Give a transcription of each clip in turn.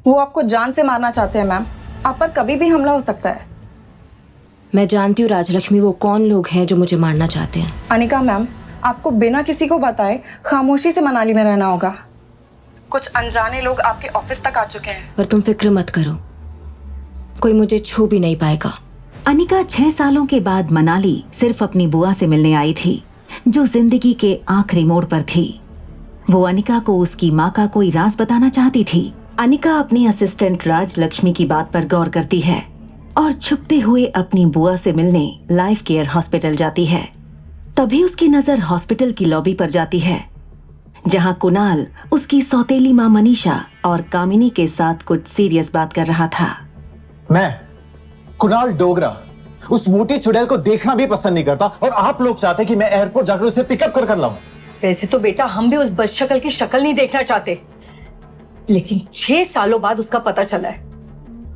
वो आपको जान से मारना चाहते हैं मैम। आप पर कभी भी हमला हो सकता है। मैं जानती हूँ राजलक्ष्मी, वो कौन लोग हैं जो मुझे मारना चाहते हैं। अनिका मैम, आपको बिना किसी को बताए खामोशी से मनाली में रहना होगा। कुछ अनजाने लोग आपके ऑफिस तक आ चुके हैं। पर तुम फिक्र मत करो, कोई मुझे छू भी नहीं पाएगा। अनिका 6 सालों के बाद मनाली सिर्फ अपनी बुआ से मिलने आई थी, जो जिंदगी के आखिरी मोड़ पर थी। वो अनिका को उसकी माँ का कोई राज बताना चाहती थी। अनिका अपनी असिस्टेंट राजलक्ष्मी की बात पर गौर करती है और छुपते हुए अपनी बुआ से मिलने लाइफ केयर हॉस्पिटल जाती है। तभी उसकी नजर हॉस्पिटल की लॉबी पर जाती है, जहां कुणाल उसकी सौतेली माँ मनीषा और कामिनी के साथ कुछ सीरियस बात कर रहा था। मैं कुणाल डोगरा उस मोटी चुड़ैल को देखना भी पसंद नहीं करता, और आप लोग चाहते कि मैं एयरपोर्ट जाकर उसे पिकअप कर लाऊं। वैसे तो बेटा हम भी उस बदशक्ल की शक्ल नहीं देखना चाहते, लेकिन 6 सालों बाद उसका पता चला है।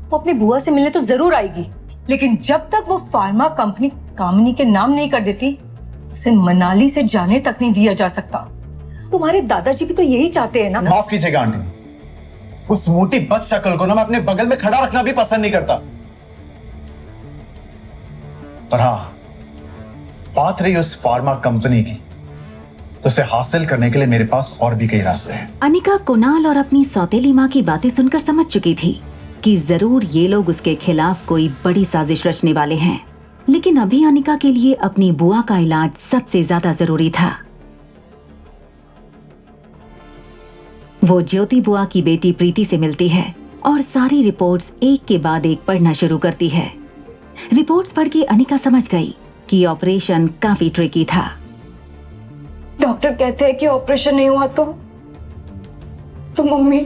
वो अपनी बुआ से मिलने तो जरूर आएगी, लेकिन जब तक वो फार्मा कंपनी कामिनी के नाम नहीं कर देती, उसे मनाली से जाने तक नहीं दिया जा सकता। तुम्हारे दादाजी भी तो यही चाहते हैं ना। माफ कीजिएगा आंटी, उस मोटी बदशक्ल को ना मैं अपने बगल में खड़ा रखना भी पसंद नहीं करता। पर हाँ, बात रही उस फार्मा कंपनी की, तो उसे हासिल करने के लिए मेरे पास और भी कई रास्ते हैं। अनिका कुणाल और अपनी सौतेली माँ की बातें सुनकर समझ चुकी थी कि जरूर ये लोग उसके खिलाफ कोई बड़ी साजिश रचने वाले हैं, लेकिन अभी अनिका के लिए अपनी बुआ का इलाज सबसे ज्यादा जरूरी था। वो ज्योति बुआ की बेटी प्रीति से मिलती है और सारी रिपोर्ट्स एक के बाद एक पढ़ना शुरू करती है। रिपोर्ट्स पढ़ के अनिका समझ गई कि ऑपरेशन काफी ट्रिकी था। डॉक्टर कहते हैं कि ऑपरेशन नहीं हुआ तो मम्मी।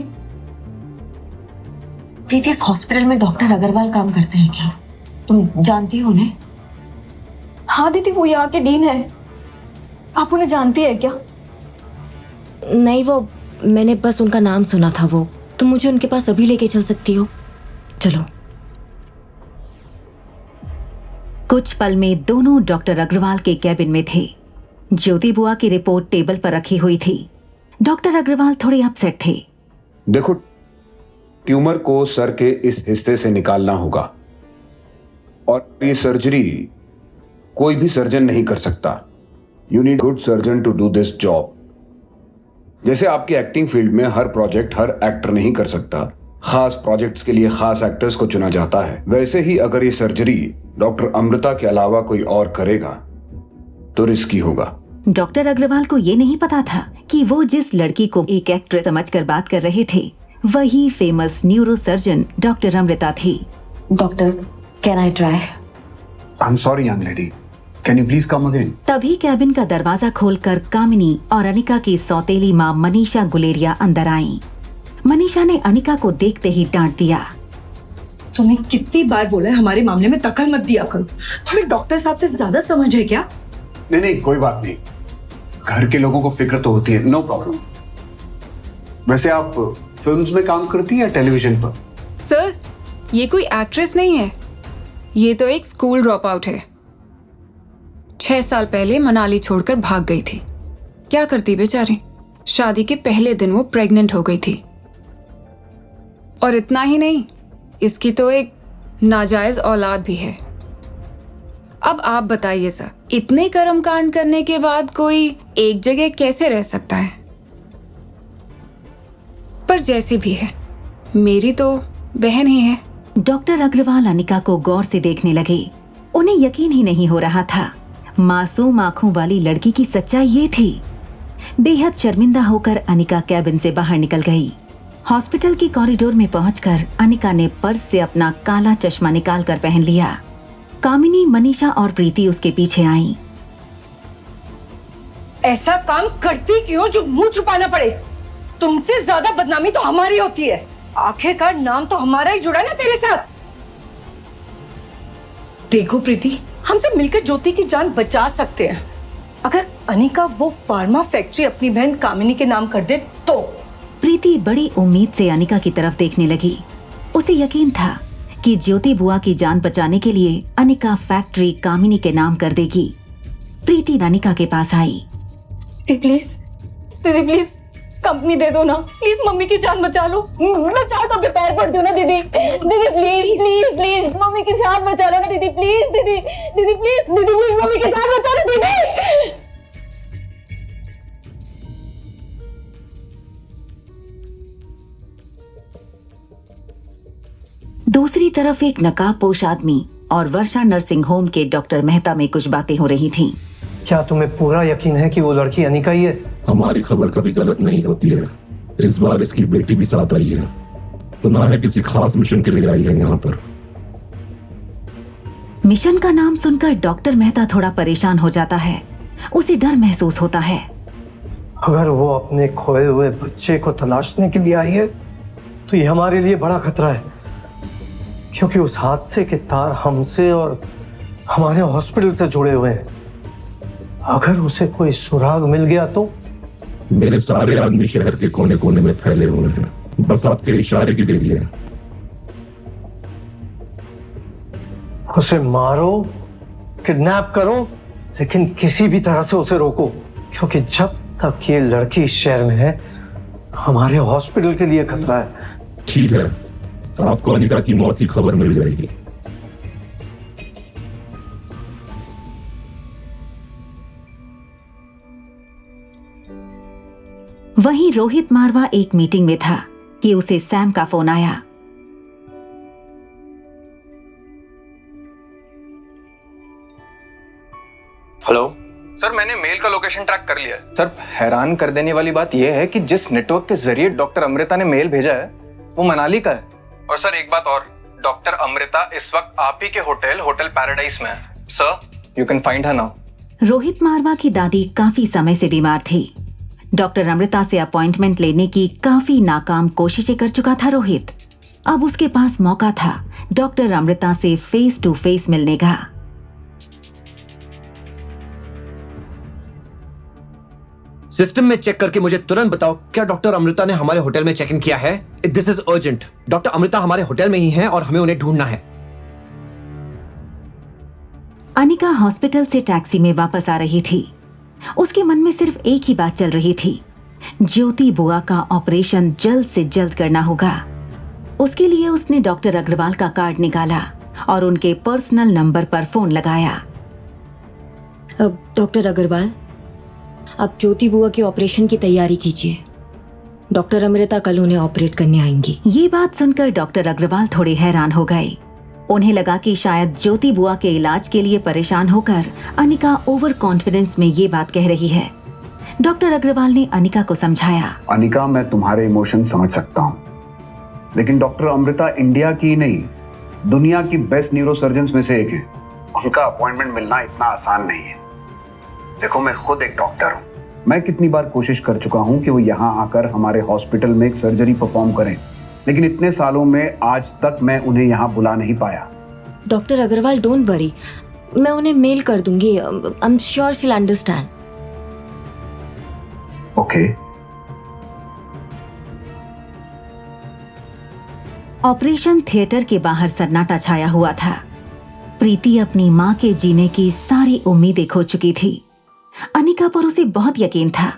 प्रीति, इस हॉस्पिटल में डॉक्टर अग्रवाल काम करते हैं क्या? तुम जानती हो उन्हें? हाँ दीदी, वो यहाँ के डीन है। आप उन्हें जानती है क्या? नहीं, वो मैंने बस उनका नाम सुना था। वो तुम मुझे उनके पास अभी लेके चल सकती हो? चलो। कुछ पल में दोनों डॉक्टर अग्रवाल के कैबिन में थे। ज्योति बुआ की रिपोर्ट टेबल पर रखी हुई थी। डॉक्टर अग्रवाल थोड़े अपसेट थे। देखो, ट्यूमर को सर के इस हिस्से से निकालना होगा, और ये सर्जरी कोई भी सर्जन नहीं कर सकता। You need good surgeon to do this job. जैसे आपकी एक्टिंग फील्ड में हर प्रोजेक्ट हर एक्टर नहीं कर सकता, खास प्रोजेक्ट्स के लिए खास एक्टर्स को चुना जाता है, वैसे ही अगर ये सर्जरी डॉक्टर अमृता के अलावा कोई और करेगा तो रिस्की होगा। डॉक्टर अग्रवाल को ये नहीं पता था कि वो जिस लड़की को एक एक्ट्रेस समझकर बात कर रहे थे, वही famous neuro surgeon doctor Amrita थी। Doctor, can I try? I am sorry young lady, can you please come again? तभी कैबिन का दरवाजा खोलकर कामिनी और अनिका की सौतेली माँ मनीषा गुलेरिया अंदर आईं। मनीषा ने अनिका को देखते ही डांट दिया। तुम्हें कितनी बार बोला है हमारे मामले में दखल मत दिया करो। तुम्हें डॉक्टर साहब से ज्यादा समझ है क्या? नहीं, कोई बात नहीं, घर के लोगों को फिक्र तो होती है, नो प्रॉब्लम। वैसे आप फिल्म्स में काम करती हैं या टेलीविजन पर? सर, ये कोई एक्ट्रेस नहीं है, ये तो एक स्कूल ड्रॉप आउट है। 6 साल पहले मनाली छोड़कर भाग गई थी। क्या करती बेचारी, शादी के पहले दिन वो प्रेग्नेंट हो गई थी। और इतना ही नहीं, इसकी तो एक नाजायज औलाद भी है। अब आप बताइए सर, इतने कर्मकांड करने के बाद कोई एक जगह कैसे रह सकता है? पर जैसी भी है, मेरी तो बहन ही है। डॉक्टर अग्रवाल अनिका को गौर से देखने लगे। उन्हें यकीन ही नहीं हो रहा था, मासूम आंखों वाली लड़की की सच्चाई ये थी। बेहद शर्मिंदा होकर अनिका कैबिन से बाहर निकल गई। हॉस्पिटल की कॉरिडोर में पहुंचकर अनिका ने पर्स से अपना काला चश्मा निकालकर पहन लिया। कामिनी, मनीषा और प्रीति उसके पीछे आईं। ऐसा काम करती क्यों जो मुंह छुपाना पड़े? तुमसे ज्यादा बदनामी तो हमारी होती है। आखिरकार नाम तो हमारा ही जुड़ा ना तेरे साथ। देखो प्रीति, हमसे मिलकर ज्योति की जान बचा सकते हैं। अगर अनिका वो फार्मा फैक्ट्री अपनी बहन कामिनी के नाम कर दे तो। प्रीति बड़ी उम्मीद से अनिका की तरफ देखने लगी। उसे यकीन था कि ज्योति बुआ की जान बचाने के लिए अनिका फैक्ट्री कामिनी के नाम कर देगी। प्रीति अनिका के पास आई। दीदी प्लीज, कंपनी दे दो ना प्लीज, मम्मी की जान बचा लो। मैं चाहता हूँ पैर पड़ती हूँ ना दीदी, दीदी प्लीज प्लीज प्लीज मम्मी की जान बचा लो ना दीदी, प्लीज दीदी, दीदी प्लीज, दीदी प्लीज मम्मी की जान बचा लो दीदी। दूसरी तरफ एक नकाबपोश आदमी और वर्षा नर्सिंग होम के डॉक्टर मेहता में कुछ बातें हो रही थीं। क्या तुम्हें पूरा यकीन है कि वो लड़की अनिका ही है? हमारी खबर कभी गलत नहीं होती है। इस बार इसकी बेटी भी साथ आई है, सुना है किसी खास मिशन के लिए आई है यहाँ पर। मिशन का नाम सुनकर डॉक्टर मेहता थोड़ा परेशान हो जाता है। उसे डर महसूस होता है। अगर वो अपने खोए हुए बच्चे को तलाशने के लिए आई है तो ये हमारे लिए बड़ा खतरा है, क्योंकि उस हादसे के तार हमसे और हमारे हॉस्पिटल से जुड़े हुए हैं। अगर उसे कोई सुराग मिल गया तो? मेरे सारे आदमी शहर के कोने कोने में फैले हुए हैं, बस आपके इशारे की देरी है। उसे मारो, किडनैप करो, लेकिन किसी भी तरह से उसे रोको, क्योंकि जब तक ये लड़की इस शहर में है हमारे हॉस्पिटल के लिए खतरा है। ठीक है, आपको अनिका की मौत की खबर मिल जाएगी। वहीं रोहित मारवा एक मीटिंग में था कि उसे सैम का फोन आया। हेलो सर, मैंने मेल का लोकेशन ट्रैक कर लिया है। सर, हैरान कर देने वाली बात यह है कि जिस नेटवर्क के जरिए डॉक्टर अमृता ने मेल भेजा है वो मनाली का है। और सर एक बात और, डॉक्टर अमृता इस वक्त आप ही के होटल पैराडाइज में है। Sir, you can find her now. Rohit Marwa की दादी काफी समय से बीमार थी। डॉक्टर अमृता से अपॉइंटमेंट लेने की काफी नाकाम कोशिशें कर चुका था रोहित। अब उसके पास मौका था डॉक्टर अमृता से फेस टू फेस मिलने का। सिस्टम में चेक करके मुझे तुरंत बताओ, क्या डॉक्टर अमृता ने हमारे होटल में चेक इन किया है? This is urgent. Doctor Amrita हमारे होटल में ही हैं और हमें उन्हें ढूंढना है। अनिका हॉस्पिटल से टैक्सी में वापस आ रही थी। उसके मन में सिर्फ एक ही बात चल रही थी, ज्योति बुआ का ऑपरेशन जल्द से जल्द करना होगा। उसके लिए उसने डॉक्टर अग्रवाल का कार्ड निकाला और उनके पर्सनल नंबर पर फोन लगाया। अब डॉक्टर अग्रवाल, आप ज्योति बुआ के ऑपरेशन की तैयारी कीजिए। डॉक्टर अमृता कल उन्हें ऑपरेट करने आएंगी। ये बात सुनकर डॉक्टर अग्रवाल थोड़े हैरान हो गए। उन्हें लगा कि शायद ज्योति बुआ के इलाज के लिए परेशान होकर अनिका ओवर कॉन्फिडेंस में ये बात कह रही है। डॉक्टर अग्रवाल ने अनिका को समझाया, अनिका, मैं तुम्हारे इमोशन समझ सकता हूँ, लेकिन डॉक्टर अमृता इंडिया की नहीं, दुनिया की बेस्ट न्यूरोसर्जन्स में से एक है। उनका अपॉइंटमेंट मिलना इतना आसान नहीं है। देखो, मैं खुद एक डॉक्टर हूँ। मैं कितनी बार कोशिश कर चुका हूँ कि वो यहाँ आकर हमारे हॉस्पिटल में एक सर्जरी परफॉर्म करें, लेकिन इतने सालों में आज तक मैं उन्हें यहाँ बुला नहीं पाया। डॉक्टर अग्रवाल, डोंट वरी, मैं उन्हें मेल कर दूंगी। I am sure she will understand. Okay. Operation theatre के बाहर सन्नाटा छाया हुआ था। प्रीति अपनी माँ के जीने की सारी उम्मीदें खो चुकी थी। अनिका पर उसे बहुत यकीन था,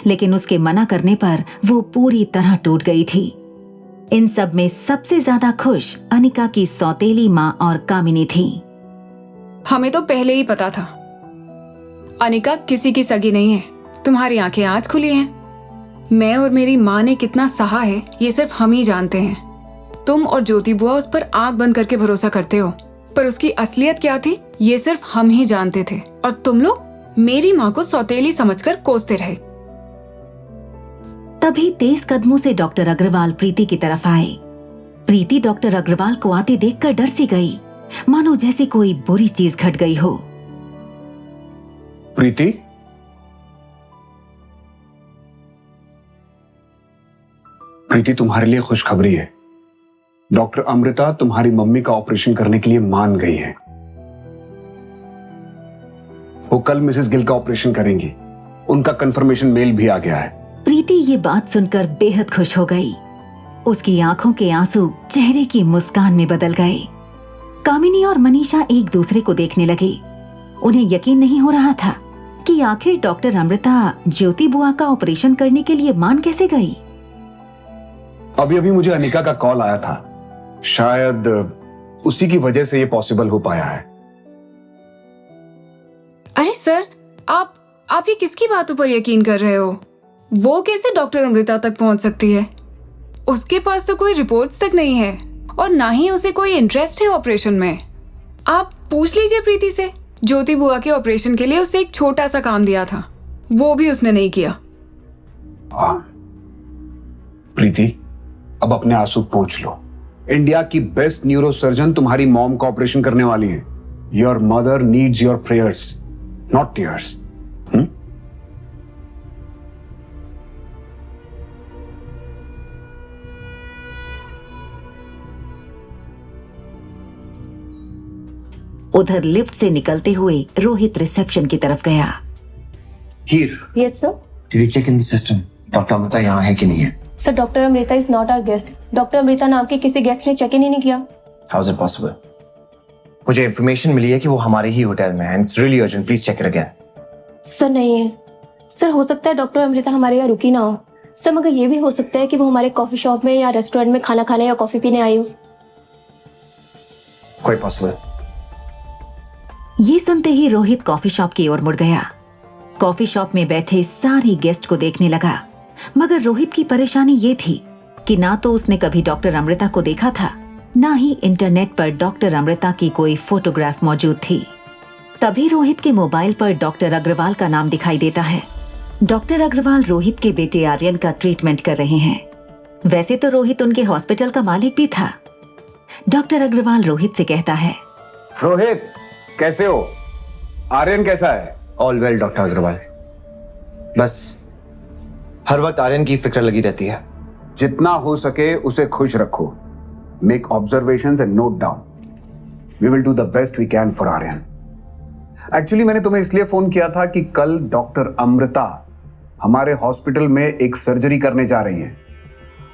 लेकिन उसके मना करने पर वो पूरी तरह टूट गई थी। इन सब में सबसे ज्यादा खुश अनिका की सौतेली माँ और कामिनी थी। हमें तो पहले ही पता था अनिका किसी की सगी नहीं है। तुम्हारी आंखें आज खुली हैं। मैं और मेरी माँ ने कितना सहा है ये सिर्फ हम ही जानते हैं। तुम और ज्योति बुआ उस पर आंख बंद करके भरोसा करते हो, पर उसकी असलियत क्या थी ये सिर्फ हम ही जानते थे। और तुम लोग मेरी माँ को सौतेली समझकर कोसते रहे। तभी तेज कदमों से डॉक्टर अग्रवाल प्रीति की तरफ आए। प्रीति डॉक्टर अग्रवाल को आते देखकर डर सी गई, मानो जैसे कोई बुरी चीज घट गई हो। प्रीति, प्रीति, तुम्हारे लिए खुशखबरी है। डॉक्टर अमृता तुम्हारी मम्मी का ऑपरेशन करने के लिए मान गई है। वो कल मिसेस गिल का ऑपरेशन करेंगी। उनका कंफर्मेशन मेल भी आ गया है। प्रीति ये बात सुनकर बेहद खुश हो गई। उसकी आंखों के आंसू चेहरे की मुस्कान में बदल गए। कामिनी और मनीषा एक दूसरे को देखने लगे। उन्हें यकीन नहीं हो रहा था कि आखिर डॉक्टर अमृता ज्योति बुआ का ऑपरेशन करने के लिए मान कैसे गई। अभी अभी मुझे अनिका का कॉल आया था, शायद उसी की वजह से ये पॉसिबल हो पाया है। अरे सर, आप ये किसकी बातों पर यकीन कर रहे हो? वो कैसे डॉक्टर अमृता तक पहुंच सकती है? उसके पास तो कोई रिपोर्ट्स तक नहीं है और ना ही उसे कोई इंटरेस्ट है ऑपरेशन में। आप पूछ लीजिए प्रीति से। ज्योति बुआ के ऑपरेशन के लिए उसे एक छोटा सा काम दिया था, वो भी उसने नहीं किया। प्रीति, अब अपने आंसू पोंछ लो। इंडिया की बेस्ट न्यूरो सर्जन तुम्हारी मॉम का ऑपरेशन करने वाली है। Your mother needs your prayers, not tears. उधर लिफ्ट से निकलते हुए रोहित रिसेप्शन की तरफ गया। Heer, yes sir. Did you check in the system? Doctor Amrita यहाँ है कि नहीं है? Sir doctor Amrita is not our guest. Doctor Amrita नाम के किसी गेस्ट ने चेक इन ही नहीं किया। How is it possible? मुझे इंफॉर्मेशन मिली है कि वो हमारे ही होटल में है and it's really urgent. Please check it again. Sir नहीं है। सर हो सकता है डॉक्टर अमृता हमारे यहाँ रुकी ना हो। सर मगर ये भी हो सकता है कि वो हमारे कॉफी शॉप में या रेस्टोरेंट में खाना खाने या कॉफी पीने आई हो। Quite possible. ये सुनते ही रोहित कॉफी शॉप की ओर मुड़ गया। कॉफी शॉप में बैठे सारी गेस्ट को देखने लगा, मगर रोहित की परेशानी ये थी कि ना तो उसने कभी डॉक्टर अमृता को देखा था, ना ही इंटरनेट पर डॉक्टर अमृता की कोई फोटोग्राफ मौजूद थी। तभी रोहित के मोबाइल पर डॉक्टर अग्रवाल का नाम दिखाई देता है। डॉक्टर अग्रवाल रोहित के बेटे आर्यन का ट्रीटमेंट कर रहे हैं। वैसे तो रोहित उनके हॉस्पिटल का मालिक भी था। डॉक्टर अग्रवाल रोहित से कहता है, रोहित कैसे हो? आर्यन कैसा है? All well doctor Agarwal. बस हर वक्त आर्यन की फिक्र लगी रहती है। जितना हो सके उसे खुश रखो। Make observations and note down. We will do the best we can for Aryan. Actually मैंने तुम्हें इसलिए फोन किया था कि कल डॉक्टर अमृता हमारे हॉस्पिटल में एक सर्जरी करने जा रही है।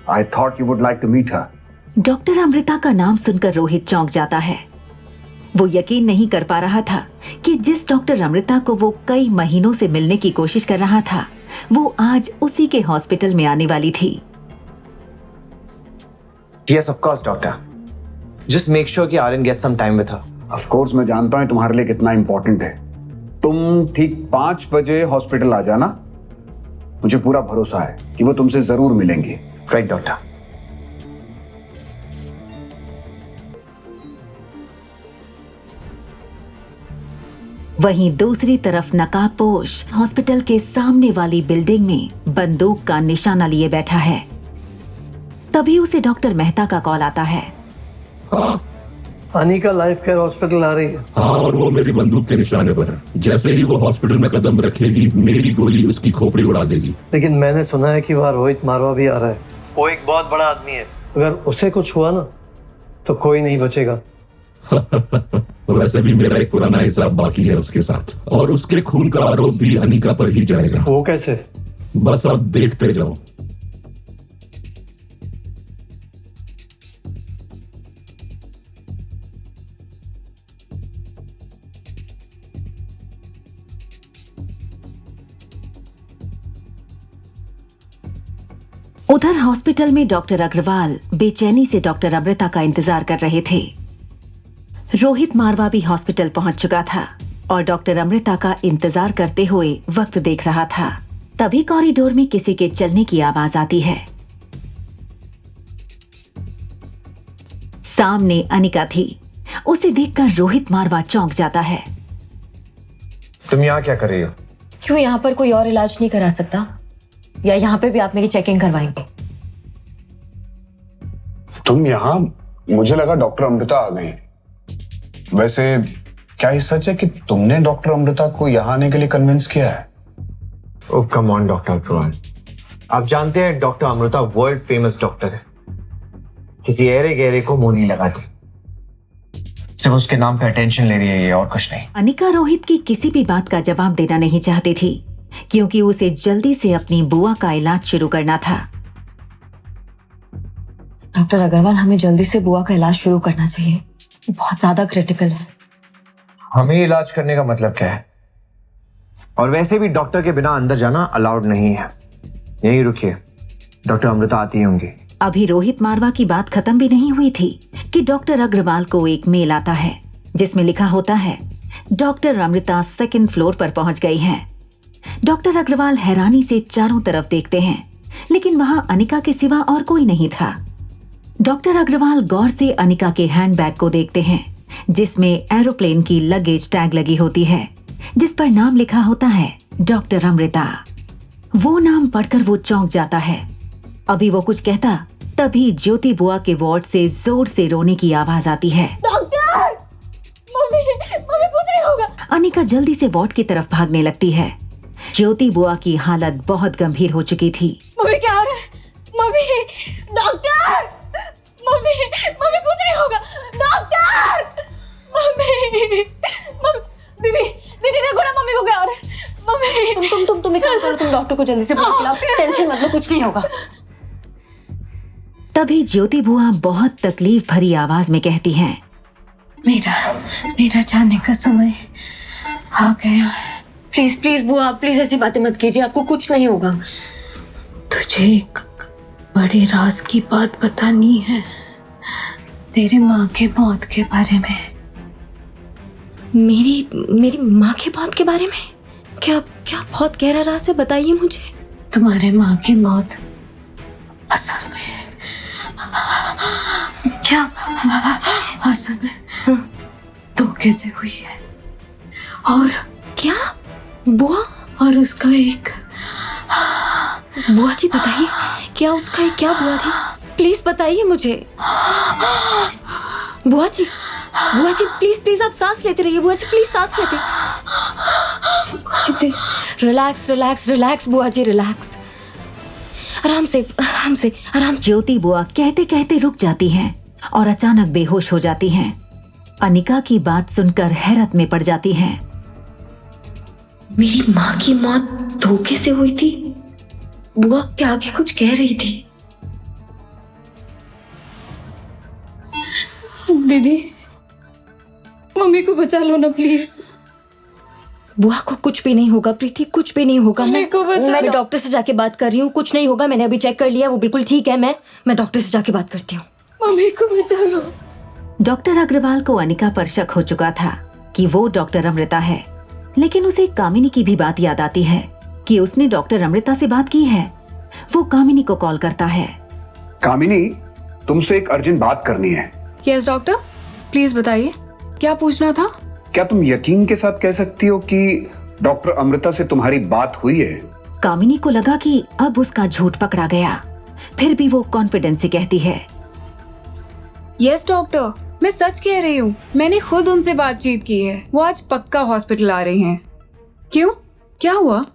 I thought you would like to meet her. Doctor Amrita का नाम सुनकर रोहित चौंक जाता है। वो यकीन नहीं कर पा रहा था कि जिस डॉक्टर अमृता को वो कई महीनों से मिलने की कोशिश कर रहा था, वो आज उसी के हॉस्पिटल में आने वाली थी। Yes of course doctor. Just make sure कि Aryan get some time with her. Of course मैं जानता हूं तुम्हारे लिए कितना इंपॉर्टेंट है। तुम ठीक 5 बजे हॉस्पिटल आ जाना। मुझे पूरा भरोसा है कि वो तुमसे जरूर मिलेंगी। Right doctor. वहीं दूसरी तरफ नकाबपोश हॉस्पिटल के सामने वाली बिल्डिंग में बंदूक का निशाना लिए बैठा है। तभी उसे डॉक्टर मेहता का कॉल आता है। अनिका लाइफ केयर हॉस्पिटल आ रही है। हाँ, और वो मेरी बंदूक के निशाने पर है। जैसे ही वो हॉस्पिटल में कदम रखेगी, मेरी गोली उसकी खोपड़ी उड़ा देगी। लेकिन मैंने सुना है कि वहाँ रोहित मारवा भी आ रहा है। वो एक बहुत बड़ा आदमी है। अगर उसे कुछ हुआ ना तो कोई नहीं बचेगा। वैसे भी मेरा एक पुराना हिसाब बाकी है उसके साथ, और उसके खून का आरोप भी अनिका पर ही जाएगा। वो कैसे? बस अब देखते जाओ। उधर हॉस्पिटल में डॉक्टर अग्रवाल बेचैनी से डॉक्टर अमृता का इंतजार कर रहे थे। रोहित मारवा भी हॉस्पिटल पहुंच चुका था और डॉक्टर अमृता का इंतजार करते हुए वक्त देख रहा था। तभी कॉरिडोर में किसी के चलने की आवाज आती है। सामने अनिका थी। उसे देखकर रोहित मारवा चौंक जाता है। तुम यहाँ क्या कर रही हो? क्यों यहाँ पर कोई और इलाज नहीं करा सकता? या यहाँ पे भी आप मेरी चेकिंग करवाएंगे? तुम यहाँ? मुझे लगा डॉक्टर अमृता आ गई। वैसे क्या ये सच है कि तुमने डॉक्टर अमृता को यहाँ आने के लिए कन्विंस किया है? ओह कम ऑन डॉक्टर अग्रवाल। आप जानते हैं doctor Amrita world famous doctor है। किसी ऐरे गहरे को मुंह नहीं लगाती। सिर्फ उसके नाम पे अटेंशन ले रही है ये, और कुछ नहीं। अनिका रोहित की किसी भी बात का जवाब देना नहीं चाहती थी, क्योंकि उसे जल्दी से अपनी बुआ का इलाज शुरू करना था। डॉक्टर अग्रवाल, हमें जल्दी से बुआ का इलाज शुरू करना चाहिए। बहुत ज्यादा क्रिटिकल है। हमें इलाज करने का मतलब क्या है? और वैसे भी डॉक्टर के बिना अंदर जाना अलाउड नहीं है। यहीं रुकिए, डॉक्टर अमृता आती होंगी। अभी रोहित मारवा की बात खत्म भी नहीं हुई थी कि डॉक्टर अग्रवाल को एक मेल आता है जिसमें लिखा होता है डॉक्टर अमृता 2nd फ्लोर पर पहुंच गई हैं। डॉक्टर अग्रवाल हैरानी से चारों तरफ देखते हैं, लेकिन वहां अनिका के सिवा और कोई नहीं था। डॉक्टर अग्रवाल गौर से अनिका के हैंडबैग को देखते हैं जिसमें एरोप्लेन की लगेज टैग लगी होती है जिस पर नाम लिखा होता है डॉक्टर अमृता। वो नाम पढ़कर वो चौंक जाता है। अभी वो कुछ कहता तभी ज्योति बुआ के वार्ड से जोर से रोने की आवाज आती है। डॉक्टर, मम्मी मम्मी कुछ नहीं होगा। अनिका जल्दी से वार्ड की तरफ भागने लगती है। ज्योति बुआ की हालत बहुत गंभीर हो चुकी थी। मम्मी क्या हो रहा है? मम्मी, डॉक्टर, मम्मी मम्मी कुछ नहीं होगा। डॉक्टर, मम्मी मम्मी, दीदी दीदी देखो ना मम्मी को क्या हो रहा है। मम्मी तुम एक काम करो, तुम डॉक्टर को जल्दी से बुलाओ। टेंशन मत लो, कुछ नहीं होगा। तभी ज्योति बुआ बहुत तकलीफ भरी आवाज में कहती हैं, मेरा जाने का समय आ गया है। प्लीज प्लीज बुआ, प्लीज ऐसी बातें मत कीजिए, आपको कुछ नहीं होगा। तुझे एक बड़े राज की बात बतानी है, तेरे माँ के मौत के बारे में। मेरी माँ के मौत के बारे में? क्या क्या बहुत गहरा राज है, बताइए मुझे। तुम्हारे माँ की मौत असल में क्या असल में धोखे से हुई है। और क्या बुआ? और उसका एक बुआ जी बताइए, क्या उसका एक क्या? बुआ जी प्लीज बताइए मुझे। बुआ जी प्लीज प्लीज आप सांस लेते रहिए। बुआ जी प्लीज सांस लेते। रिलैक्स रिलैक्स रिलैक्स बुआ जी, रिलैक्स। आराम से आराम से आराम से। ज्योति बुआ कहते कहते रुक जाती हैं और अचानक बेहोश हो जाती हैं। अनिका की बात सुनकर हैरत में पड़ जाती हैं। मेरी माँ की मौत धोखे से हुई थी? बुआ के आगे कुछ कह रही थी। दीदी मम्मी को बचा लो ना प्लीज। बुआ को कुछ भी नहीं होगा प्रीति, कुछ भी नहीं होगा। मैं डॉक्टर से जाके बात कर रही हूँ, कुछ नहीं होगा। मैंने अभी चेक कर लिया, वो बिल्कुल ठीक है। मैं डॉक्टर से जाके बात करती हूँ। मम्मी को बचा लो। डॉक्टर अग्रवाल को अनिका पर शक हो चुका था कि वो डॉक्टर अमृता है, लेकिन उसे कामिनी की भी बात याद आती है कि उसने डॉक्टर अमृता से बात की है। वो कामिनी को कॉल करता है। कामिनी, तुमसे एक अर्जेंट बात करनी है। यस डॉक्टर, प्लीज बताइए, क्या पूछना था? क्या तुम यकीन के साथ कह सकती हो कि डॉक्टर अमृता से तुम्हारी बात हुई है? कामिनी को लगा कि अब उसका झूठ पकड़ा गया, फिर भी वो कॉन्फिडेंस से कहती है। यस डॉक्टर, मैं सच कह रही हूँ। मैंने खुद उनसे बातचीत की है। वो आज पक्का हॉस्पिटल आ रही हैं। क्यों, क्या हुआ?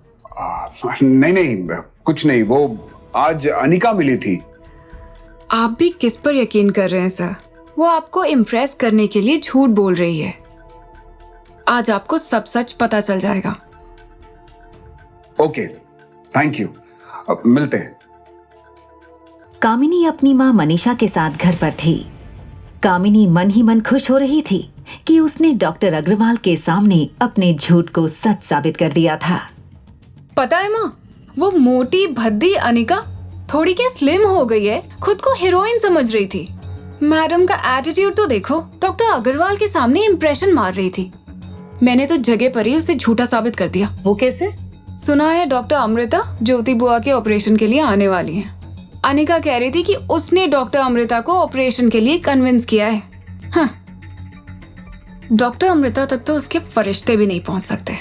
नहीं, कुछ नहीं। वो आज अनिका मिली थी। आप भी किस पर यकीन कर रहे हैं सर? वो आपको इम्प्रेस करने के लिए झूठ बोल रही है। आज आपको सब सच पता चल जाएगा। Okay, thank you. अब मिलते हैं। कामिनी अपनी माँ मनीषा के साथ घर पर थी। कामिनी मन ही मन खुश हो रही थी कि उसने डॉक्टर अग्रवाल के सामने अपने झूठ को सच साबित कर दिया था। पता है माँ, वो मोटी भद्दी अनिका थोड़ी क्या स्लिम हो गई है, खुद को हीरोइन समझ रही थी। मैडम का एटीट्यूड तो देखो, डॉक्टर अग्रवाल के सामने इम्प्रेशन मार रही थी। मैंने तो जगह पर ही उसे झूठा साबित कर दिया। वो कैसे? सुना है डॉक्टर अमृता ज्योति बुआ के ऑपरेशन के लिए आने वाली है। अनिका कह रही थी कि उसने डॉक्टर अमृता को ऑपरेशन के लिए कन्विंस किया है। हाँ, डॉक्टर अमृता तक तो उसके फरिश्ते भी नहीं पहुंच सकते।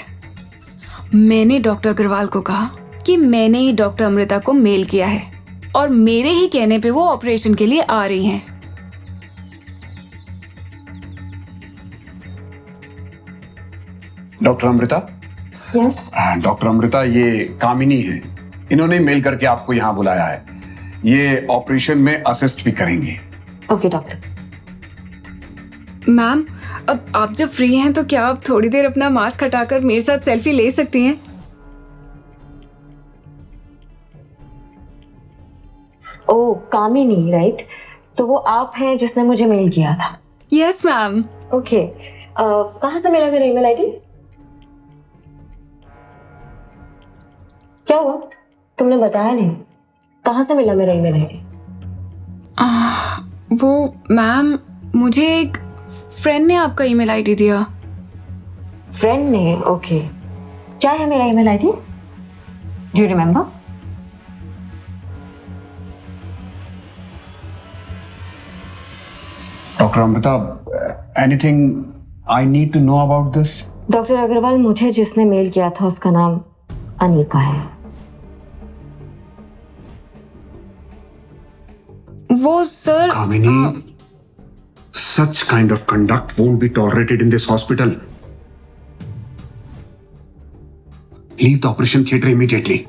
मैंने डॉक्टर अग्रवाल को कहा कि मैंने ही डॉक्टर अमृता को मेल किया है और मेरे ही कहने पे वो ऑपरेशन के लिए आ रही हैं। Doctor Amrita? Yes doctor Amrita, ये कामिनी है। इन्होंने मेल करके आपको यहाँ बुलाया है। ये ऑपरेशन में असिस्ट भी करेंगे। Okay doctor. मैम, अब आप जब फ्री हैं तो क्या आप थोड़ी देर अपना मास्क हटाकर मेरे साथ सेल्फी ले सकती हैं? ओ कामिनी, राइट? तो वो आप हैं जिसने मुझे मेल किया था? Yes ma'am. ओके, कहाँ से मिला मेरा ईमेल आईडी? क्या हुआ? तुमने बताया नहीं। कहाँ से मिला मेरा ईमेल आईडी? वो मैम, मुझे एक फ्रेंड ने आपका ईमेल आईडी दिया। फ्रेंड ने? ओके। क्या है मेरा email ID? Do you remember? Doctor Amrita, anything I need to know about this? Doctor Agarwal, मुझे जिसने मेल किया था उसका नाम अनिका है। वो sir, Kamini, such kind of conduct won't be tolerated in this hospital. Leave the operation theater immediately.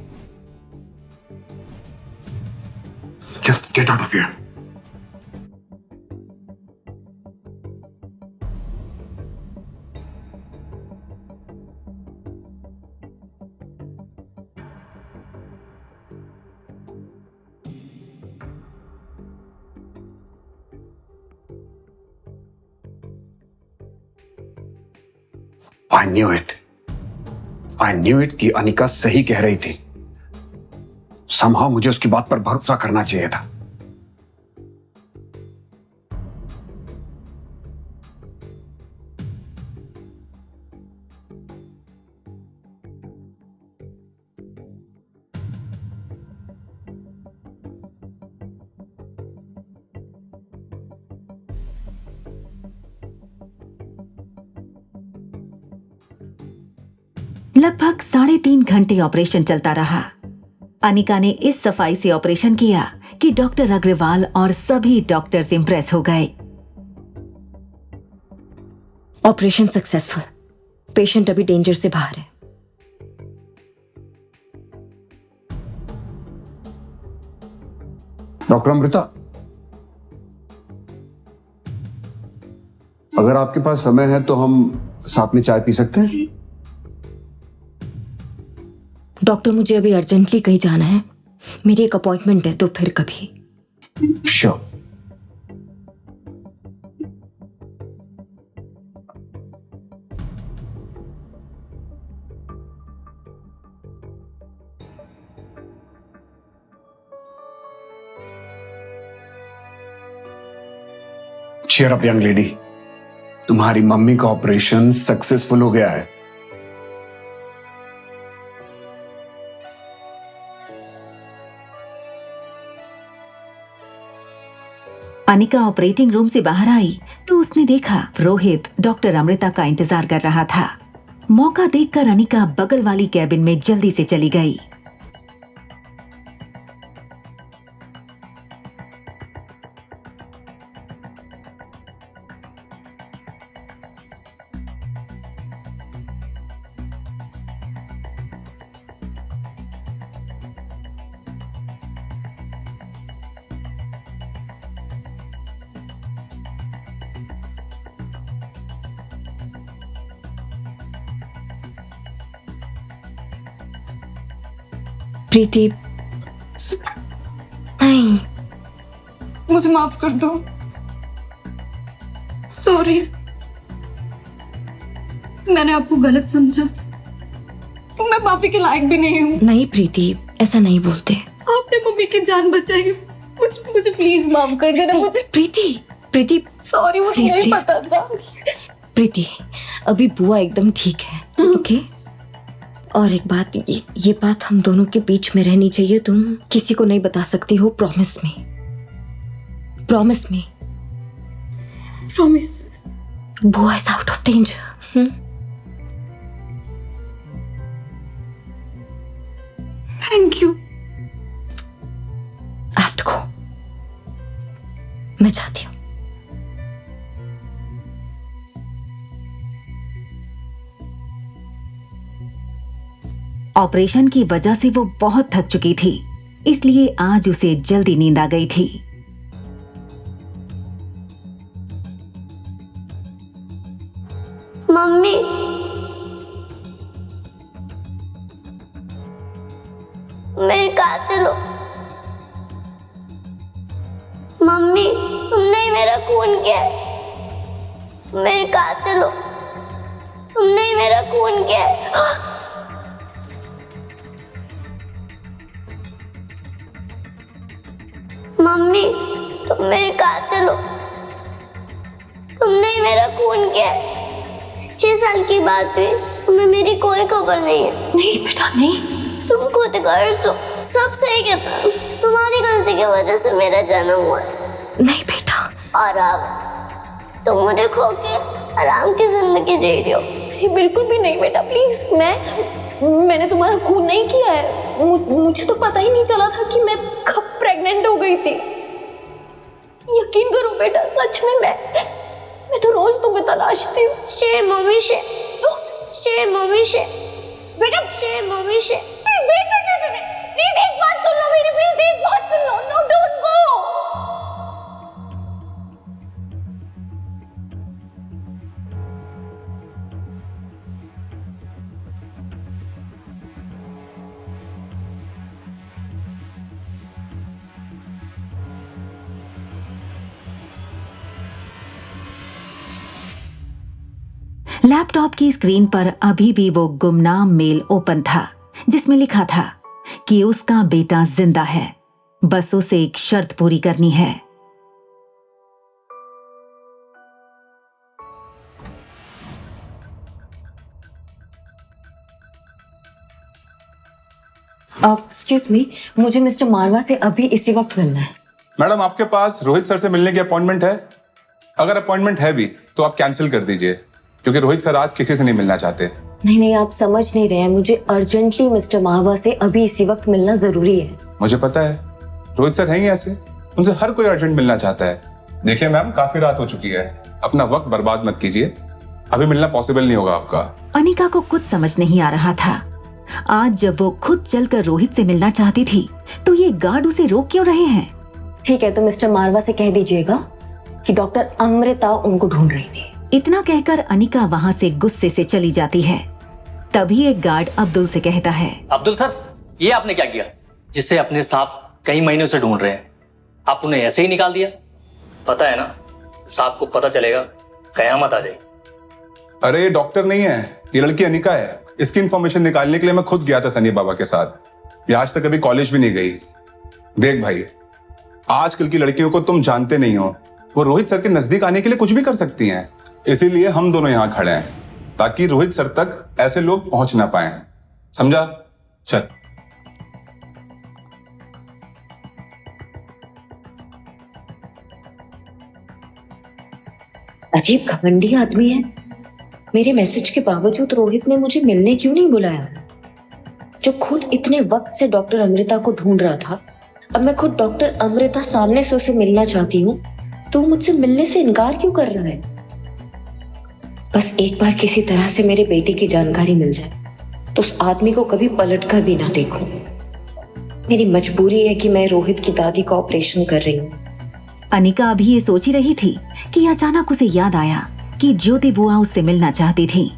Just get out of here. I knew it. I knew it कि अनिका सही कह रही थी। Somehow मुझे उसकी बात पर भरोसा करना चाहिए था। लगभग 3.5 घंटे ऑपरेशन चलता रहा। अनिका ने इस सफाई से ऑपरेशन किया कि डॉक्टर अग्रवाल और सभी डॉक्टर्स इंप्रेस हो गए। Operation successful. पेशेंट अभी डेंजर से बाहर है। डॉक्टर अमृता, अगर आपके पास समय है तो हम साथ में चाय पी सकते हैं? डॉक्टर, मुझे अभी अर्जेंटली कहीं जाना है। मेरी एक अपॉइंटमेंट है, तो फिर कभी। Sure. Cheer up young lady, तुम्हारी मम्मी का ऑपरेशन सक्सेसफुल हो गया है। अनिका ऑपरेटिंग रूम से बाहर आई तो उसने देखा रोहित डॉक्टर अमृता का इंतजार कर रहा था। मौका देखकर अनिका बगल वाली कैबिन में जल्दी से चली गई। प्रीति, नहीं, मुझे माफ कर दो। सॉरी, मैंने आपको गलत समझा। मैं माफी के लायक भी नहीं हूँ। नहीं प्रीति, ऐसा नहीं बोलते। आपने मम्मी की जान बचाई। मुझे प्लीज माफ कर देना। मुझे प्रीति सॉरी, मुझे Please, नहीं please. पता था। प्रीति, अभी बुआ एकदम ठीक है। ओके? और एक बात, ये बात हम दोनों के बीच में रहनी चाहिए। तुम किसी को नहीं बता सकती हो। Promise me. Promise me. Promise. बुआ is out of danger. Thank you. I have to go. मैं जाती हूँ। ऑपरेशन की वजह से वो बहुत थक चुकी थी, इसलिए आज उसे जल्दी नींद आ गई थी। मम्मी, मेरे कातिल हो। मम्मी, तुमने ही मेरा खून किया। मेरे कातिल हो। तुमने ही मेरा खून किया। मम्मी तुम मेरे कातिल हो, तुमने ही मेरा खून किया है। 6 साल की बात हुई, तुम्हें मेरी कोई खबर नहीं है। नहीं बेटा नहीं। तुम खुद गर्ज हो, सब सही कहता है। तुम्हारी गलती की वजह से मेरा जन्म हुआ है। नहीं बेटा। और अब तुम मुझे खो के आराम की जिंदगी जी रही हो। बिल्कुल भी नहीं बेटा, प्लीज। मैंने तुम्हारा खून नहीं किया है। मुझे तो पता ही नहीं चला था कि मैं कब प्रेग्नेंट हो गई थी। यकीन करो बेटा, सच में मैं तो रोज तुम्हें तलाशती हूँ। शेर मम्मी शेर, शेर मम्मी शेर, बेटा शेर मम्मी शेर। प्लीज एक बात सुन लो मेरी, प्लीज एक बात सुन लो। No don't go. लैपटॉप की स्क्रीन पर अभी भी वो गुमनाम मेल ओपन था जिसमें लिखा था कि उसका बेटा जिंदा है, बस उसे एक शर्त पूरी करनी है। एक्सक्यूज मी, मुझे मिस्टर मारवा से अभी इसी वक्त मिलना है। मैडम आपके पास रोहित सर से मिलने की अपॉइंटमेंट है? अगर अपॉइंटमेंट है भी तो आप कैंसिल कर दीजिए, क्योंकि रोहित सर आज किसी से नहीं मिलना चाहते। नहीं, आप समझ नहीं रहे हैं। मुझे अर्जेंटली मिस्टर मारवा से अभी इसी वक्त मिलना जरूरी है। मुझे पता है, रोहित सर हैं ही ऐसे, उनसे हर कोई अर्जेंट मिलना चाहता है। देखिए मैम, काफी रात हो चुकी है, अपना वक्त बर्बाद मत कीजिए, अभी मिलना पॉसिबल नहीं होगा आपका। अनिका को कुछ समझ नहीं आ रहा था। आज जब वो खुद चलकर रोहित से मिलना चाहती थी तो ये गार्ड उसे रोक क्यों रहे हैं? ठीक है, तो मिस्टर मारवा से कह दीजिएगा कि डॉक्टर अमृता उनको ढूंढ रही थी। इतना कहकर अनिका वहाँ से गुस्से से चली जाती है। तभी एक गार्ड अब्दुल से कहता है, अब्दुल सर, ये आपने क्या किया? जिससे अपने सांप कई महीनों से ढूंढ रहे हैं, आप उन्हें ऐसे ही निकाल दिया? पता है ना, सांप को पता चलेगा कयामत आ जाएगी। अरे ये डॉक्टर नहीं है, ये लड़की अनिका है। इसकी इंफॉर्मेशन निकालने के लिए मैं खुद गया था सनी बाबा के साथ। ये आज तक कभी कॉलेज भी नहीं गई। देख भाई, आजकल की लड़कियों को तुम जानते नहीं हो, वो रोहित सर के नजदीक आने के लिए कुछ भी कर सकती हैं। इसीलिए हम दोनों यहाँ खड़े हैं, ताकि रोहित सर तक ऐसे लोग पहुंच ना पाए। समझा? चल। अजीब घमंडी आदमी है। मेरे मैसेज के बावजूद रोहित ने मुझे मिलने क्यों नहीं बुलाया? जो खुद इतने वक्त से डॉक्टर अमृता को ढूंढ रहा था, अब मैं खुद डॉक्टर अमृता सामने से उसे मिलना चाहती हूँ तो मुझसे मिलने से इनकार क्यों कर रहा है? बस एक बार किसी तरह से मेरे बेटे की जानकारी मिल जाए तो उस आदमी को कभी पलट कर भी ना देखूं। मेरी मजबूरी है कि मैं रोहित की दादी का ऑपरेशन कर रही हूँ। अनिका अभी ये सोच ही रही थी कि अचानक उसे याद आया कि ज्योति बुआ उससे मिलना चाहती थी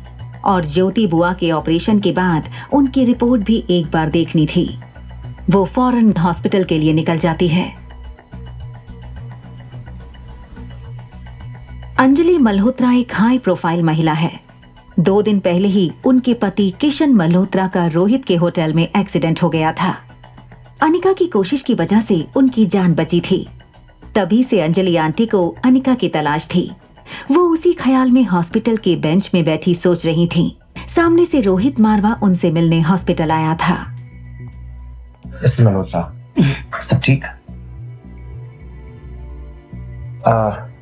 और ज्योति बुआ के ऑपरेशन के बाद उनकी रिपोर्ट भी एक बार देखनी थी। वो फौरन हॉस्पिटल के लिए निकल जाती है। अंजलि मल्होत्रा एक हाई प्रोफाइल महिला है। 2 दिन पहले ही उनके पति किशन मल्होत्रा का रोहित के होटल में एक्सीडेंट हो गया था। अनिका की कोशिश की वजह से उनकी जान बची थी। तभी से अंजलि आंटी को अनिका की तलाश थी। वो उसी ख्याल में हॉस्पिटल के बेंच में बैठी सोच रही थी। सामने से रोहित मारवा उनसे मिलने हॉस्पिटल आया था। मल्होत्रा, सब ठीक?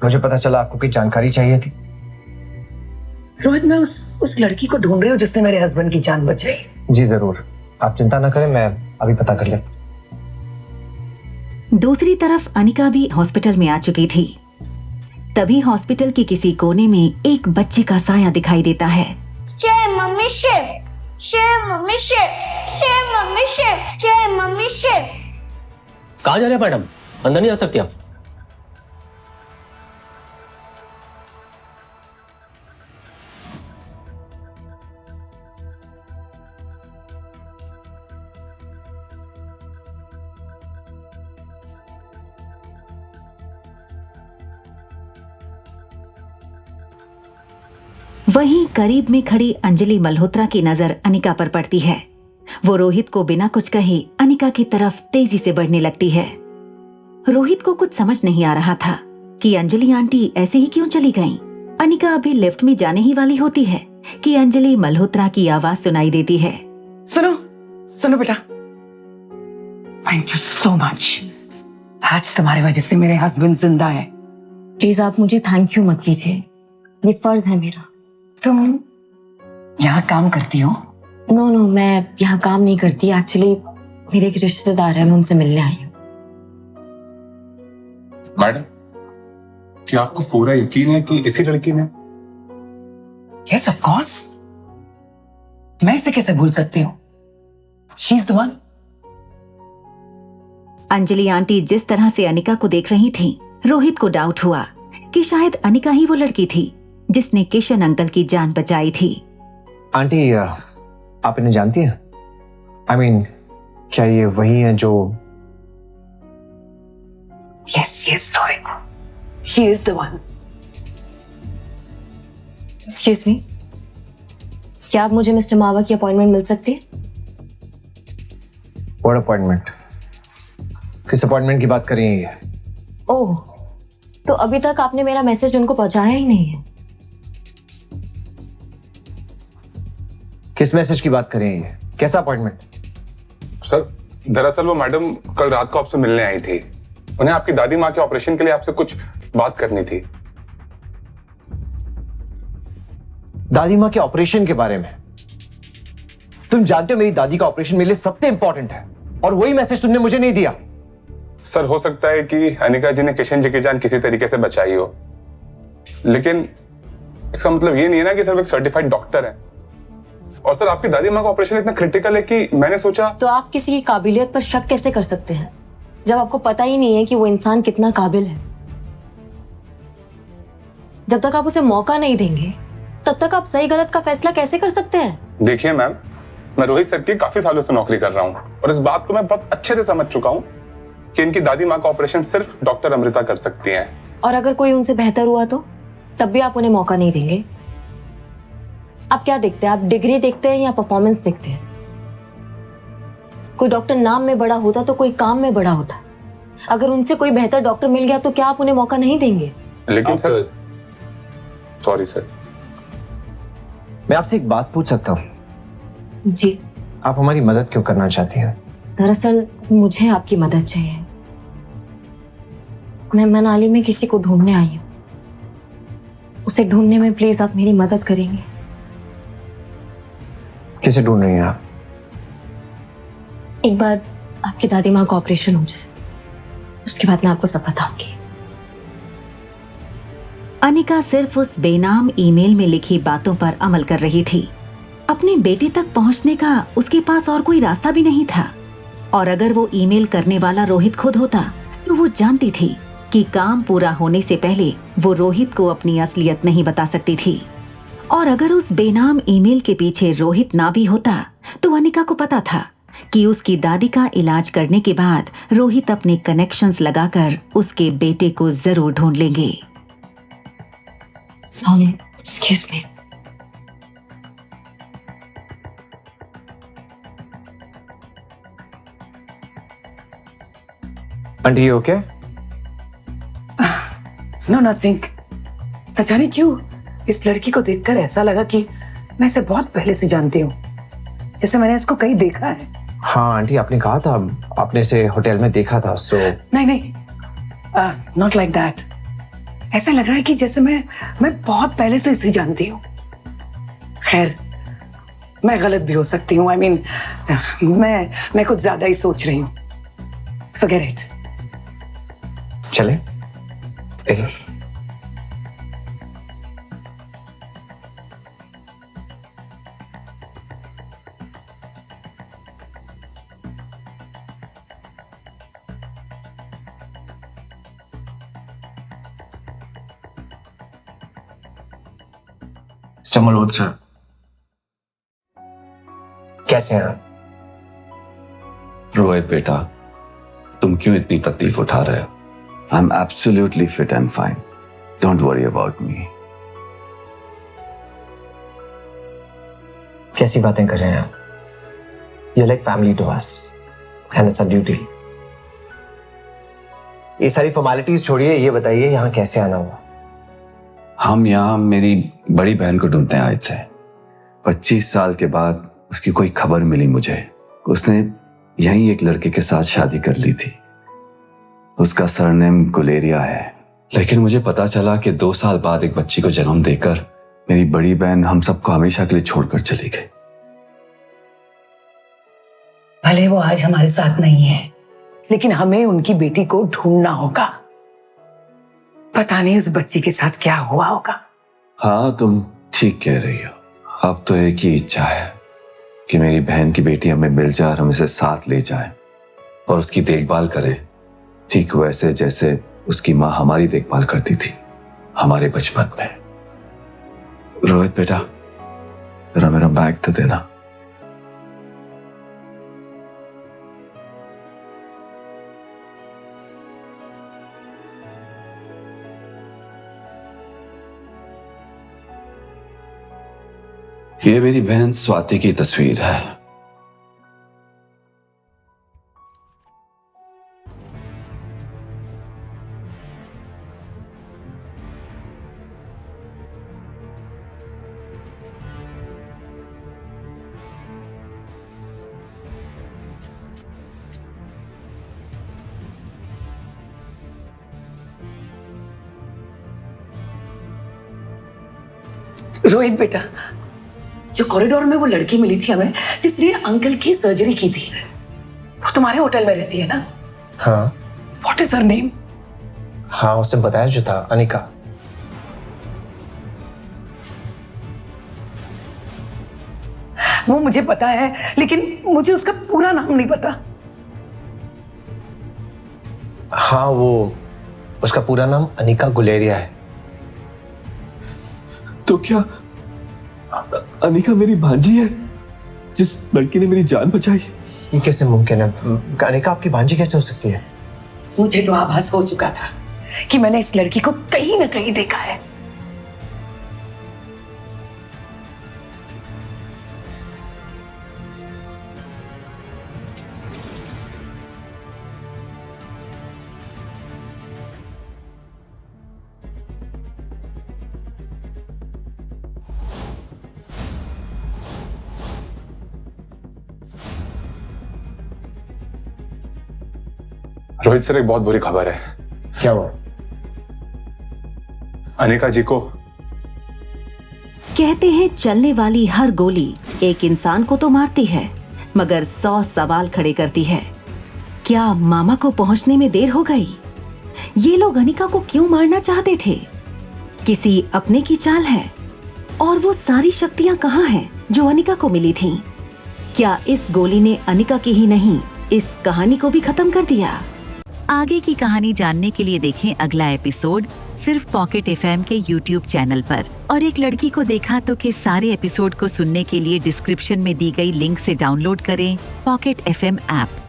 मुझे पता चला आपको कोई जानकारी चाहिए थी। रोहित, मैं उस लड़की को ढूंढ रही हूँ जिसने मेरे हस्बैंड की जान बचाई। जी जरूर, आप चिंता ना करें, मैं अभी पता कर लेता। दूसरी तरफ अनिका भी हॉस्पिटल में आ चुकी थी। तभी हॉस्पिटल के किसी कोने में एक बच्चे का साया दिखाई देता है। शेर मम्मी शेर, शेर मम्मी शेर, शेर मम्मी शेर, शेर मम्मी शेर। कहाँ जा रहे हैं मैडम? अंदर नहीं आ सकती आप। वहीं करीब में खड़ी अंजलि मल्होत्रा की नजर अनिका पर पड़ती है। वो रोहित को बिना कुछ कहे अनिका की तरफ तेजी से बढ़ने लगती है। रोहित को कुछ समझ नहीं आ रहा था कि अंजलि आंटी ऐसे ही क्यों चली गईं। अनिका अभी लिफ्ट में जाने ही वाली होती है कि अंजलि मल्होत्रा की आवाज सुनाई देती है। सुनो सुनो बेटा, थैंक यू सो मच। आज तुम्हारी वजह से मेरे हस्बैंड जिंदा है। प्लीज आप मुझे थैंक यू मत कीजिए, ये फर्ज है मेरा। तुम यहाँ काम करती हो? नो नो, मैं यहाँ काम नहीं करती। एक्चुअली मेरे एक रिश्तेदार है, मैं उनसे मिलने आई हूँ। मैडम, क्या आपको पूरा यकीन है कि इसी लड़की ने? यस ऑफ कोर्स, मैं इसे कैसे भूल सकती हूँ? She is the one. Anjali aunty जिस तरह से अनिका को देख रही थी, रोहित को डाउट हुआ कि शायद अनिका ही वो लड़की थी जिसने किशन अंकल की जान बचाई थी। आंटी, आप इन्हें जानती हैं? आई मीन, क्या ये वही है जो? Yes yes Rohit, she is the one. Excuse me, क्या आप मुझे मिस्टर मावा की अपॉइंटमेंट मिल सकती है? What appointment? किस अपॉइंटमेंट की बात कर रही हैं ये? ओह, तो अभी तक आपने मेरा मैसेज उनको पहुंचाया ही नहीं है। किस मैसेज की बात कर रही हैं ये? कैसा अपॉइंटमेंट? सर, दरअसल वो मैडम कल रात को आपसे मिलने आई थी। उन्हें आपकी दादी माँ के ऑपरेशन के लिए आपसे कुछ बात करनी थी। दादी माँ के ऑपरेशन के बारे में? तुम जानते हो मेरी दादी का ऑपरेशन मेरे लिए सबसे इंपॉर्टेंट है, और वही मैसेज तुमने मुझे नहीं दिया। सर, हो सकता है कि अनिका जी ने किशन जी की जान किसी तरीके से बचाई हो, लेकिन इसका मतलब ये नहीं है ना कि सर एक सर्टिफाइड डॉक्टर है। और सर, आपकी दादी माँ का ऑपरेशन इतना क्रिटिकल है कि मैंने सोचा। तो आप किसी की काबिलियत पर शक कैसे कर सकते हैं जब आपको पता ही नहीं है कि वो इंसान कितना काबिल है? जब तक आप उसे मौका नहीं देंगे तब तक आप सही गलत का फैसला कैसे कर सकते हैं? देखिए मैम, मैं रोहित सर की काफी सालों से नौकरी कर रहा हूँ और इस बात को मैं बहुत अच्छे से समझ चुका हूँ कि इनकी दादी माँ का ऑपरेशन सिर्फ डॉक्टर अमृता कर सकती हैं। और अगर कोई उनसे बेहतर हुआ तो तब भी आप उन्हें मौका नहीं देंगे? आप क्या देखते हैं? आप डिग्री देखते हैं या परफॉर्मेंस देखते हैं? कोई डॉक्टर नाम में बड़ा होता तो कोई काम में बड़ा होता। अगर उनसे कोई बेहतर डॉक्टर मिल गया तो क्या आप उन्हें मौका नहीं देंगे? लेकिन सर, सॉरी सर, मैं आपसे एक बात पूछ सकता हूँ? जी। आप हमारी मदद क्यों करना चाहती हैं? दरअसल मुझे आपकी मदद चाहिए। मैं मनाली में किसी को ढूंढने आई हूँ। उसे ढूंढने में प्लीज आप मेरी मदद करेंगे? किसे ढूंढ रही हैं आप? एक बार आपकी दादी माँ का ऑपरेशन हो जाए, उसके बाद मैं आपको सब बताऊंगी। अनिका सिर्फ उस बेनाम ईमेल में लिखी बातों पर अमल कर रही थी। अपने बेटे तक पहुंचने का उसके पास और कोई रास्ता भी नहीं था। और अगर वो ईमेल करने वाला रोहित खुद होता तो वो जानती थी कि काम पूरा होने से पहले वो रोहित को अपनी असलियत नहीं बता सकती थी। और अगर उस बेनाम ईमेल के पीछे रोहित ना भी होता तो अनिका को पता था कि उसकी दादी का इलाज करने के बाद रोहित अपने कनेक्शंस लगाकर उसके बेटे को जरूर ढूंढ लेंगे। Excuse me. Aunty, okay? No nothing. न जाने क्यों इस लड़की को देखकर ऐसा लगा कि मैं इसे बहुत पहले से जानती हूँ, जैसे मैंने इसको कहीं देखा है। हाँ आंटी, आपने कहा था आपने इसे होटल में देखा था। सो नहीं नहीं, नॉट लाइक दैट। ऐसा लग रहा है कि जैसे मैं बहुत पहले से इसे जानती हूँ। खैर, मैं गलत भी हो सकती हूँ। आई मीन, मैं कुछ ज्यादा ही सोच रही हूँ। Forget it. चले? मिस्टर मल्होत्रा, कैसे हैं? रोहित बेटा, तुम क्यों इतनी तकलीफ उठा रहे हो? I am absolutely fit and fine. Don't worry about me. कैसी बातें कर रहे हैं आप? You're like family to us, and it's our duty. ये सारी फॉर्मेलिटीज छोड़िए, ये बताइए यहाँ कैसे आना हुआ? हम यहाँ मेरी बड़ी बहन को ढूंढते आए थे। 25 साल के बाद उसकी कोई खबर मिली मुझे। उसने यहीं एक लड़के के साथ शादी कर ली थी। उसका सरनेम गुलेरिया है। लेकिन मुझे पता चला कि 2 साल बाद एक बच्ची को जन्म देकर मेरी बड़ी बहन हम सबको हमेशा के लिए छोड़कर चली गई। भले वो आज हमारे साथ नहीं है, लेकिन हमें उनकी बेटी को ढूंढना होगा। पता नहीं उस बच्ची के साथ क्या हुआ होगा। हाँ, तुम ठीक कह रही हो। अब तो एक ही इच्छा है कि मेरी बहन की बेटी हमें मिल जाए और हम इसे साथ ले जाए और उसकी देखभाल करे, ठीक वैसे जैसे उसकी माँ हमारी देखभाल करती थी हमारे बचपन में। रोहित बेटा, जरा मेरा बैग तो देना। ये मेरी बहन स्वाति की तस्वीर है। रोहित बेटा, जो कॉरिडोर में वो लड़की मिली थी हमें, जिसने अंकल की सर्जरी की थी, वो तुम्हारे होटल में रहती है ना? हाँ। What is her name? हाँ, उसे बताया जो था, अनिका। वो मुझे पता है, लेकिन मुझे उसका पूरा नाम नहीं पता। हाँ, वो उसका पूरा नाम अनिका गुलेरिया है। तो क्या अनिका मेरी भांजी है, जिस लड़की ने मेरी जान बचाई? ये कैसे मुमकिन है? अनिका आपकी भांजी कैसे हो सकती है? मुझे तो आभास हो चुका था कि मैंने इस लड़की को कहीं ना कहीं देखा है। रोहित सर, एक बहुत बुरी खबर है। क्या हुआ? अनिका जी को। कहते हैं चलने वाली हर गोली एक इंसान को तो मारती है, मगर 100 सवाल खड़े करती है। क्या मामा को पहुंचने में देर हो गई? ये लोग अनिका को क्यों मारना चाहते थे? किसी अपने की चाल है? और वो सारी शक्तियां कहाँ हैं जो अनिका को मिली थीं? क्या इस गोली ने अनिका की ही नहीं, इस कहानी को भी खत्म कर दिया? आगे की कहानी जानने के लिए देखें अगला एपिसोड सिर्फ पॉकेट एफएम के YouTube चैनल पर। और एक लड़की को देखा तो के सारे एपिसोड को सुनने के लिए डिस्क्रिप्शन में दी गई लिंक से डाउनलोड करें पॉकेट एफएम ऐप।